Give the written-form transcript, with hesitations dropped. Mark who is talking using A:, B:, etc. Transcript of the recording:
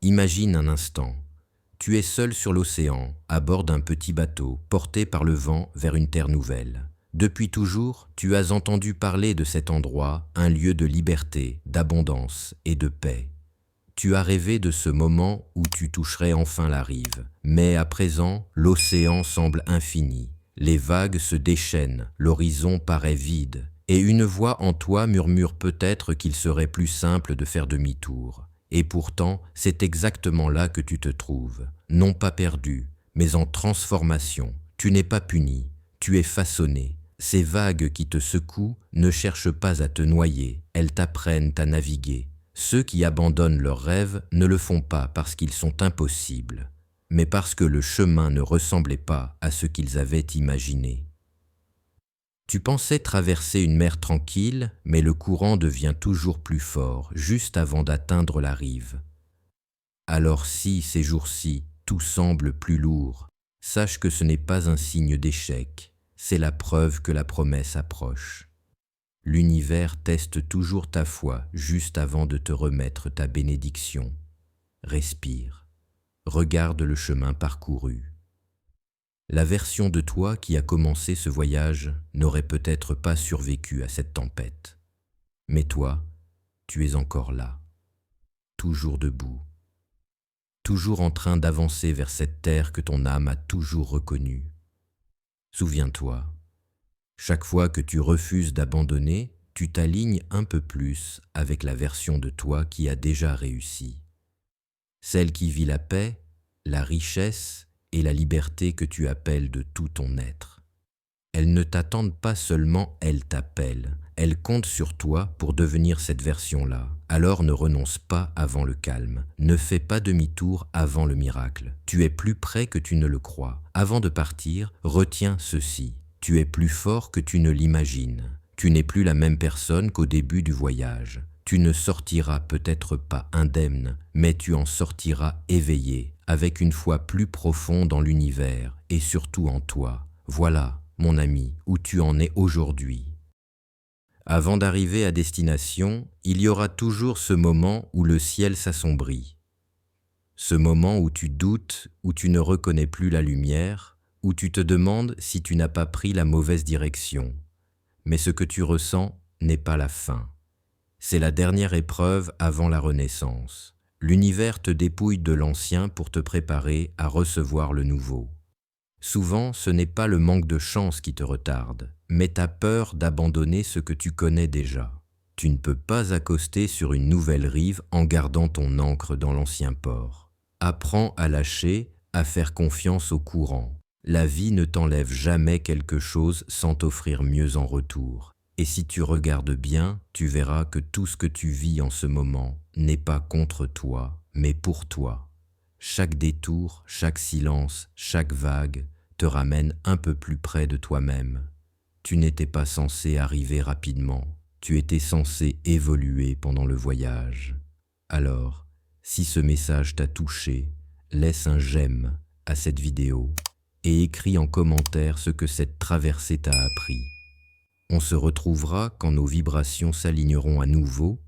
A: Imagine un instant. Tu es seul sur l'océan, à bord d'un petit bateau, porté par le vent vers une terre nouvelle. Depuis toujours, tu as entendu parler de cet endroit, un lieu de liberté, d'abondance et de paix. Tu as rêvé de ce moment où tu toucherais enfin la rive. Mais à présent, l'océan semble infini. Les vagues se déchaînent, l'horizon paraît vide, et une voix en toi murmure peut-être qu'il serait plus simple de faire demi-tour. Et pourtant, c'est exactement là que tu te trouves, non pas perdu, mais en transformation. Tu n'es pas puni, tu es façonné. Ces vagues qui te secouent ne cherchent pas à te noyer, elles t'apprennent à naviguer. Ceux qui abandonnent leurs rêves ne le font pas parce qu'ils sont impossibles, mais parce que le chemin ne ressemblait pas à ce qu'ils avaient imaginé. Tu pensais traverser une mer tranquille, mais le courant devient toujours plus fort, juste avant d'atteindre la rive. Alors si, ces jours-ci, tout semble plus lourd, sache que ce n'est pas un signe d'échec, c'est la preuve que la promesse approche. L'univers teste toujours ta foi juste avant de te remettre ta bénédiction. Respire, regarde le chemin parcouru. La version de toi qui a commencé ce voyage n'aurait peut-être pas survécu à cette tempête. Mais toi, tu es encore là, toujours debout, toujours en train d'avancer vers cette terre que ton âme a toujours reconnue. Souviens-toi, chaque fois que tu refuses d'abandonner, tu t'alignes un peu plus avec la version de toi qui a déjà réussi. Celle qui vit la paix, la richesse et la liberté que tu appelles de tout ton être. Elles ne t'attendent pas seulement, elles t'appellent. Elles comptent sur toi pour devenir cette version-là. Alors ne renonce pas avant le calme. Ne fais pas demi-tour avant le miracle. Tu es plus près que tu ne le crois. Avant de partir, retiens ceci. Tu es plus fort que tu ne l'imagines. Tu n'es plus la même personne qu'au début du voyage. Tu ne sortiras peut-être pas indemne, mais tu en sortiras éveillé, avec une foi plus profonde en l'univers et surtout en toi. Voilà, mon ami, où tu en es aujourd'hui. Avant d'arriver à destination, il y aura toujours ce moment où le ciel s'assombrit. Ce moment où tu doutes, où tu ne reconnais plus la lumière, où tu te demandes si tu n'as pas pris la mauvaise direction. Mais ce que tu ressens n'est pas la fin. C'est la dernière épreuve avant la renaissance. L'univers te dépouille de l'ancien pour te préparer à recevoir le nouveau. Souvent, ce n'est pas le manque de chance qui te retarde, mais ta peur d'abandonner ce que tu connais déjà. Tu ne peux pas accoster sur une nouvelle rive en gardant ton ancre dans l'ancien port. Apprends à lâcher, à faire confiance au courant. La vie ne t'enlève jamais quelque chose sans t'offrir mieux en retour. Et si tu regardes bien, tu verras que tout ce que tu vis en ce moment n'est pas contre toi, mais pour toi. Chaque détour, chaque silence, chaque vague te ramène un peu plus près de toi-même. Tu n'étais pas censé arriver rapidement, tu étais censé évoluer pendant le voyage. Alors, si ce message t'a touché, laisse un j'aime à cette vidéo et écris en commentaire ce que cette traversée t'a appris. On se retrouvera quand nos vibrations s'aligneront à nouveau